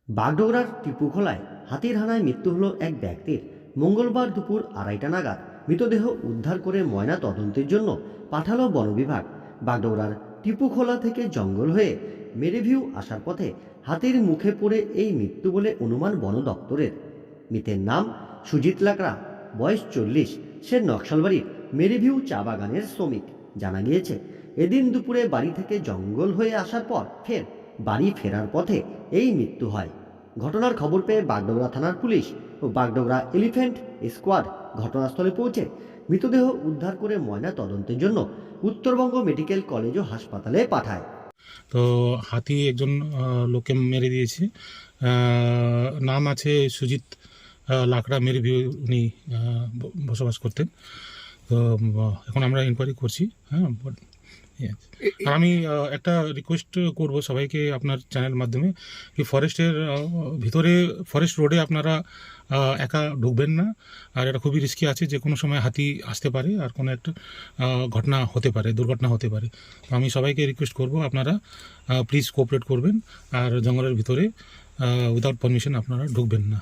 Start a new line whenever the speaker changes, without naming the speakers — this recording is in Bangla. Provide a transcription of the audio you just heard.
বাগডোগরার টিপুখোলায় হাতির হানায় মৃত্যু হলো এক ব্যক্তির। মঙ্গলবার দুপুর 2:30 নাগাদ মৃতদেহ উদ্ধার করে ময়না তদন্তের জন্য পাঠালো বন বিভাগ। বাগডোগরার টিপুখোলা থেকে জঙ্গল হয়ে মেরিভিউ আসার পথে হাতির মুখে পড়ে এই মৃত্যু বলে অনুমান বন দপ্তরের। মৃতের নাম সুজিত লাকড়া, বয়স 40। সে নকশালবাড়ির মেরিভিউ চা বাগানের শ্রমিক। জানা গিয়েছে এদিন দুপুরে বাড়ি থেকে জঙ্গল হয়ে আসার পর বাড়ি ফেরার পথে এই মৃত্যু হয়। ঘটনার খবর পেয়ে বাগডোগরা থানার পুলিশ ও বাগডোগরা এলিফ্যান্ট স্কোয়াড ঘটনাস্থলে পৌঁছে মৃতদেহ উদ্ধার করে ময়না তদন্তের জন্য উত্তরবঙ্গ মেডিকেল কলেজ ও হাসপাতালে পাঠায়।
তো হাতি একজন লোককে মেরে দিয়েছে। নাম আছে সুজিত লাকড়া, মেরিভিউ উনি বসবাস করতেন। তো এখন আমরা ইনকোয়ারি করছি। হ্যাঁ, আর আমি একটা রিকোয়েস্ট করব সবাইকে আপনার চ্যানেল মাধ্যমে, কি ফরেস্টের ভিতরে, ফরেস্ট রোডে আপনারা একা ঢুকবেন না। আর এটা খুবই রিস্কি আছে, যে কোনো সময় হাতি আসতে পারে আর কোনো একটা ঘটনা হতে পারে, দুর্ঘটনা হতে পারে। তো আমি সবাইকে রিকোয়েস্ট করব আপনারা প্লিজ কোঅপারেট করবেন আর জঙ্গলের ভিতরে উইদাউট পারমিশন আপনারা ঢুকবেন না।